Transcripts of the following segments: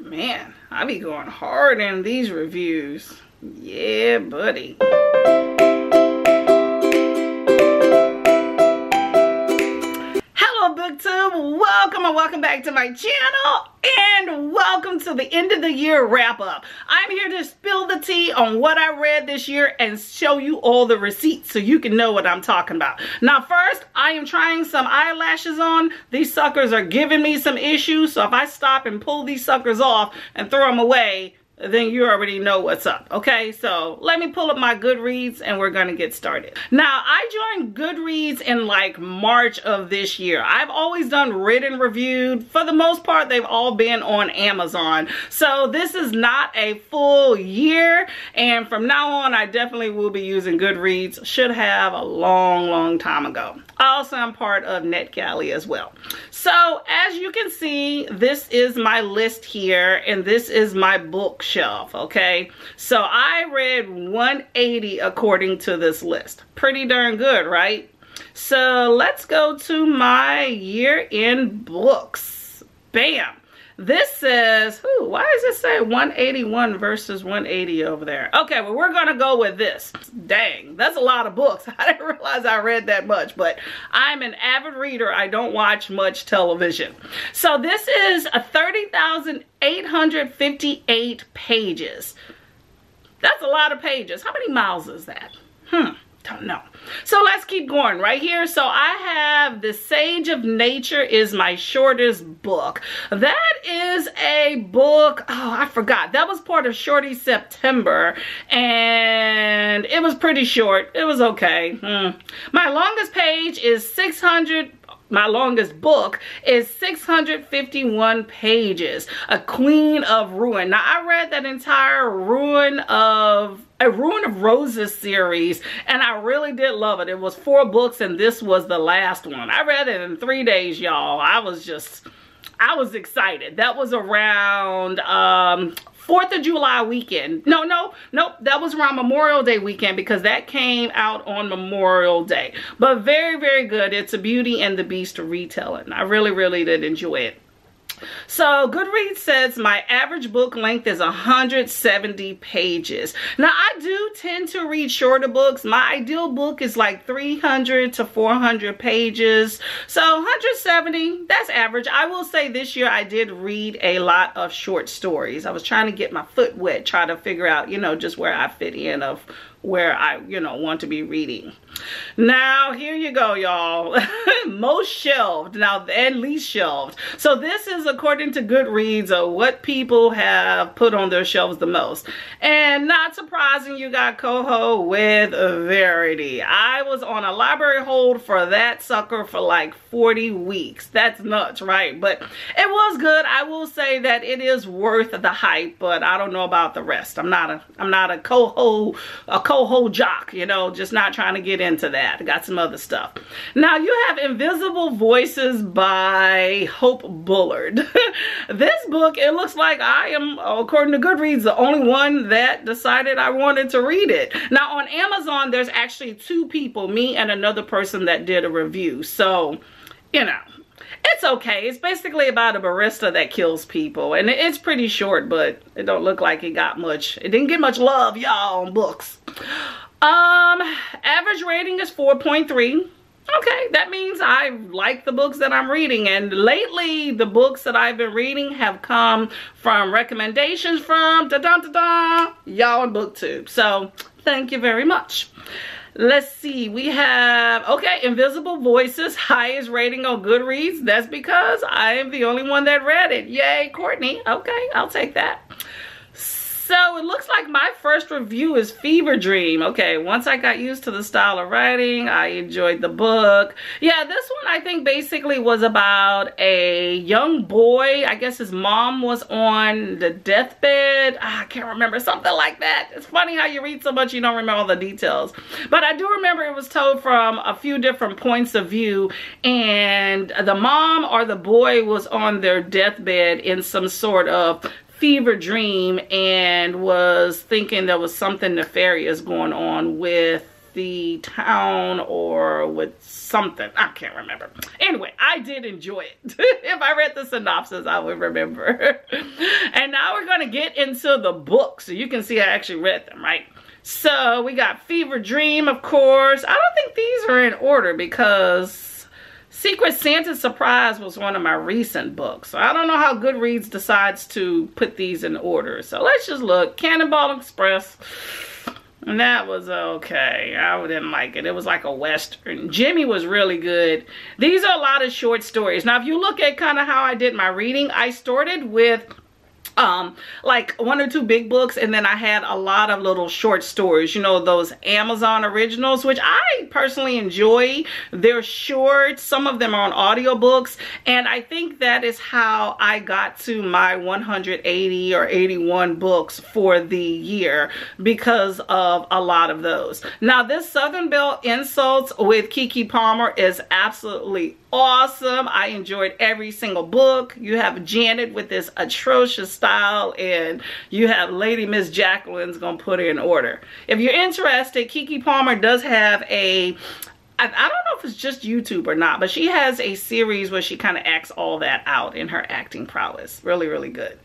Man, I be going hard in these reviews. Yeah, buddy. Hello, BookTube. Welcome and welcome back to my channel. And welcome to the end of the year wrap up. I'm here to spill the tea on what I read this year and show you all the receipts so you can know what I'm talking about. Now first, I am trying some eyelashes on. These suckers are giving me some issues, so if I stop and pull these suckers off and throw them away, then you already know what's up. Okay, so let me pull up my Goodreads and we're gonna get started. Now, I joined Goodreads in like March of this year. I've always done read and reviewed. For the most part, they've all been on Amazon. So this is not a full year, and from now on, I definitely will be using Goodreads. Should have a long time ago. Also, I'm part of NetGalley as well. So as you can see, this is my list here, and this is my bookshelf, okay? So I read 180 according to this list. Pretty darn good, right? So let's go to my year-end books. Bam! This says, why does it say 181 versus 180 over there? Okay, well, we're gonna go with this. Dang, that's a lot of books. I didn't realize I read that much, but I'm an avid reader. I don't watch much television. So this is 30,858 pages. That's a lot of pages. How many miles is that? Don't know. So let's keep going right here. So I have The Sage of Nature is my shortest book. That is a book, oh, I forgot. That was part of Shorty September, and it was pretty short. It was okay. My longest page is 600. My longest book is 651 pages. A Queen of Ruin. Now, I read that entire Ruin of Roses series, and I really did love it. It was 4 books, and this was the last one. I read it in 3 days, y'all. I was excited. That was around 4th of July weekend. Nope. That was around Memorial Day weekend because that came out on Memorial Day. But very good. It's a Beauty and the Beast retelling. I really did enjoy it. So Goodreads says my average book length is 170 pages. Now I do tend to read shorter books. My ideal book is like 300 to 400 pages. So 170, that's average. I will say this year I did read a lot of short stories. I was trying to get my foot wet, try to figure out, you know, just where I fit in of where I, you know, want to be reading. Now, here you go, y'all. Most shelved, now, and least shelved. So this is according to Goodreads of what people have put on their shelves the most. And not surprising, you got Coho with Verity. I was on a library hold for that sucker for like 40 weeks. That's nuts, right? But it was good. I will say that it is worth the hype, but I don't know about the rest. I'm not a Coho jock, you know, just not trying to get into that. I got some other stuff. Now you have Invisible Voices by Hope Bullard. This book, it looks like I am, according to Goodreads, the only one that decided I wanted to read it. Now on Amazon, there's actually 2 people, me and another person, that did a review. So, you know, it's okay. It's basically about a barista that kills people, and it's pretty short, but it don't look like it got much. It didn't get much love, y'all, on books. Average rating is 4.3. Okay, that means I like the books that I'm reading, and lately the books that I've been reading have come from recommendations from y'all on BookTube. So thank you very much. Let's see, we have, okay, Invisible Voices, highest rating on Goodreads. That's because I am the only one that read it. Yay, Courtney. Okay, I'll take that. So it looks like my first review is Fever Dream. Okay, once I got used to the style of writing, I enjoyed the book. Yeah, this one I think basically was about a young boy. I guess his mom was on the deathbed. I can't remember, something like that. It's funny how you read so much you don't remember all the details. But I do remember it was told from a few different points of view, and the mom or the boy was on their deathbed in some sort of fever dream and was thinking there was something nefarious going on with the town or with something. I can't remember. Anyway, I did enjoy it. If I read the synopsis, I would remember. And now going to get into the books so you can see I actually read them, right? So we got Fever Dream, of course. I don't think these are in order because Secret Santa Surprise was one of my recent books. So I don't know how Goodreads decides to put these in order. So let's just look. Cannonball Express. And that was okay. I didn't like it. It was like a Western. Jimmy was really good. These are a lot of short stories. Now, if you look at kind of how I did my reading, I started with like 1 or 2 big books, and then I had a lot of little short stories, you know, those Amazon originals, which I personally enjoy. They're short. Some of them are on audiobooks, and I think that is how I got to my 180 or 81 books for the year, because of a lot of those. Now, this Southern Belle Insults with Keke Palmer is absolutely awesome. I enjoyed every single book. You have Janet with this atrocious style, and you have Lady Miss Jacqueline's gonna put it in order. If you're interested, Keke Palmer does have a, I don't know if it's just YouTube or not, but she has a series where she kind of acts all that out in her acting prowess. Really, really good.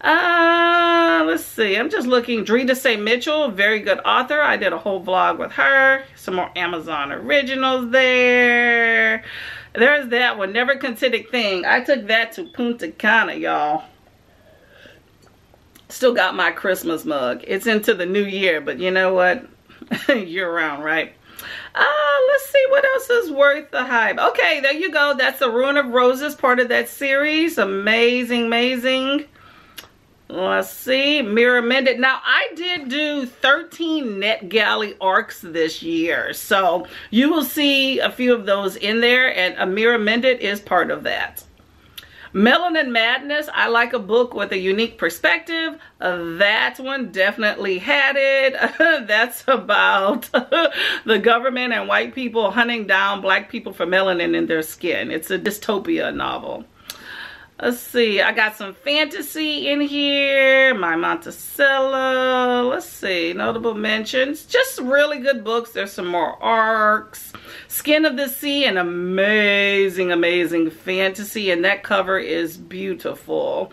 Let's see. I'm just looking. Drita St. Mitchell, very good author. I did a whole vlog with her. Some more Amazon originals there. There's that one, Never Considered Thing. I took that to Punta Cana, y'all. Still got my Christmas mug. It's into the new year, but you know what? Year round, right? Let's see what else is worth the hype. Okay, there you go. That's the Ruin of Roses, part of that series. Amazing, amazing. Let's see, Mirror Mended. Now, I did do 13 NetGalley arcs this year, so you will see a few of those in there, and a Mirror Mended is part of that. Melanin Madness, I like a book with a unique perspective. That one definitely had it. That's about the government and white people hunting down black people for melanin in their skin. It's a dystopia novel. Let's see, I got some fantasy in here. My Monticello. Let's see, notable mentions. Just really good books. There's some more arcs. Skin of the Sea, an amazing, amazing fantasy. And that cover is beautiful.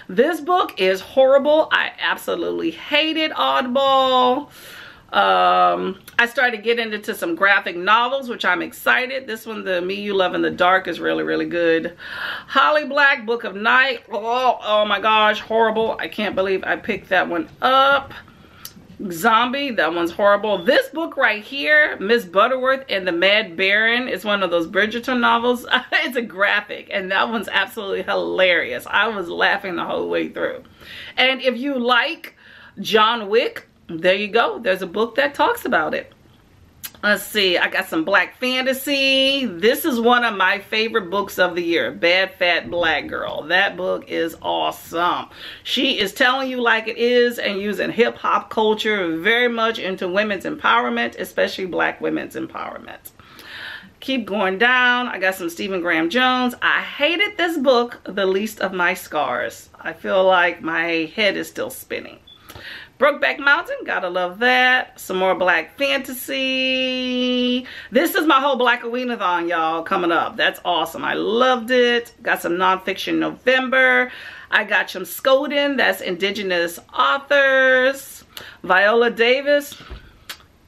This book is horrible. I absolutely hated Oddball. I started getting into some graphic novels, which I'm excited. This one, the Me You Love in the Dark, is really, really good. Holly Black, Book of Night. Oh my gosh, horrible. I can't believe I picked that one up. Zombie, that one's horrible. This book right here, Miss Butterworth and the Mad Baron, is one of those Bridgerton novels. It's a graphic, and that one's absolutely hilarious. I was laughing the whole way through. And if you like John Wick, there you go. There's a book that talks about it. Let's see. I got some black fantasy. This is one of my favorite books of the year. Bad Fat Black Girl. That book is awesome. She is telling you like it is and using hip hop culture very much into women's empowerment, especially black women's empowerment. Keep going down. I got some Stephen Graham Jones. I hated this book, The Least of My Scars. I feel like my head is still spinning. Brokeback Mountain, gotta love that. Some more black fantasy. This is my whole Black Aweenathon, y'all, coming up. That's awesome. I loved it. Got some nonfiction November. I got some Skoden, that's indigenous authors. Viola Davis,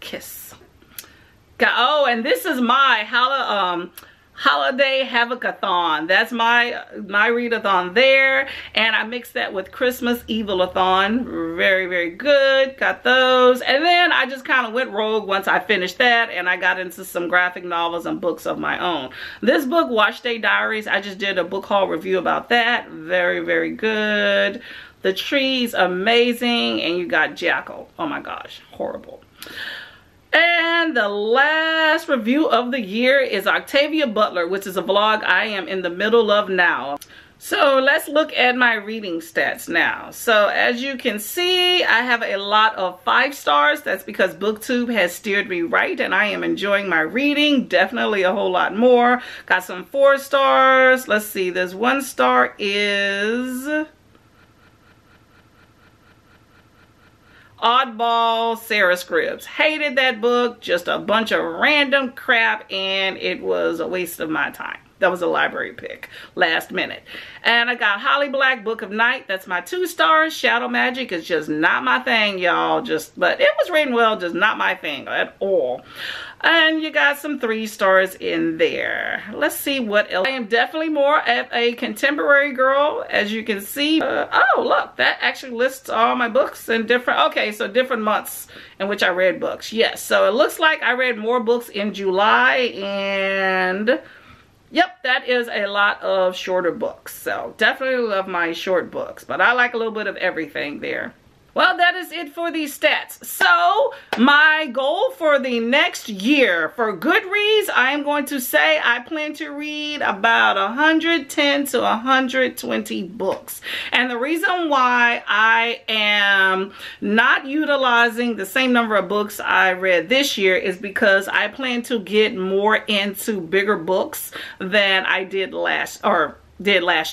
Kiss. Oh, and this is my Holiday Havocathon. That's my readathon there, and I mixed that with Christmas Evil-a-thon. Very, very good. Got those, and then I just kind of went rogue once I finished that, and I got into some graphic novels and books of my own. This book, Wash Day Diaries, I just did a book haul review about that. Very, very good. The Trees, amazing, and you got Jackal. Oh my gosh, horrible. And the last review of the year is Octavia Butler, which is a vlog I am in the middle of now. So let's look at my reading stats now. So as you can see, I have a lot of 5 stars. That's because BookTube has steered me right and I am enjoying my reading. Definitely a whole lot more. Got some 4 stars. Let's see, this 1 star is Oddball, Sarah Scribbs. Hated that book. Just a bunch of random crap, and it was a waste of my time. that was a library pick last minute. And I got Holly Black, Book of Night. That's my 2 stars. Shadow Magic is just not my thing, y'all. But it was written well, just not my thing at all. And you got some 3 stars in there. Let's see what else. I am definitely more of a contemporary girl, as you can see. Oh, look, that actually lists all my books in different, okay, so different months in which I read books. Yes, so it looks like I read more books in July, and yep, that is a lot of shorter books. So definitely love my short books, but I like a little bit of everything there. Well, that is it for these stats. So my goal for the next year for Goodreads, I am going to say I plan to read about 110 to 120 books. And the reason why I am not utilizing the same number of books I read this year is because I plan to get more into bigger books than I did last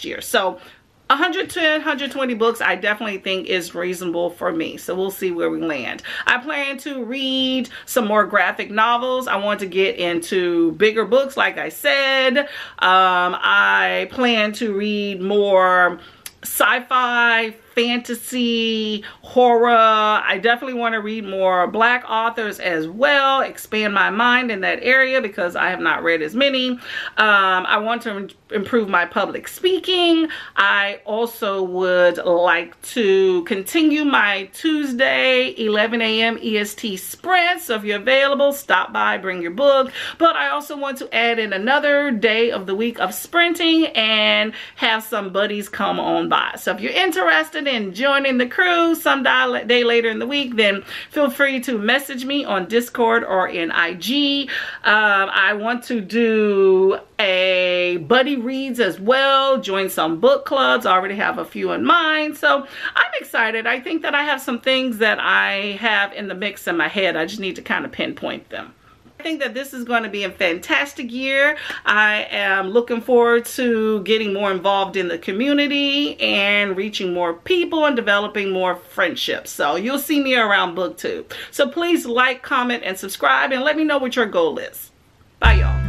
year. So 110, 120 books I definitely think is reasonable for me. So we'll see where we land. I plan to read some more graphic novels. I want to get into bigger books, like I said. I plan to read more sci-fi, fantasy, horror. I definitely want to read more Black authors as well, expand my mind in that area because I have not read as many. I want to improve my public speaking. I also would like to continue my Tuesday 11 a.m. EST sprint. So if you're available, stop by, bring your book. But I also want to add in another day of the week of sprinting and have some buddies come on by. So if you're interested in joining the crew some day later in the week, then feel free to message me on Discord or in IG. I want to do a buddy reads as well, join some book clubs. I already have a few in mind, so I'm excited. I think that I have some things that I have in the mix in my head. I just need to kind of pinpoint them. I think that this is going to be a fantastic year. I am looking forward to getting more involved in the community and reaching more people and developing more friendships. So you'll see me around BookTube. So please like, comment, and subscribe, and let me know what your goal is. Bye, y'all.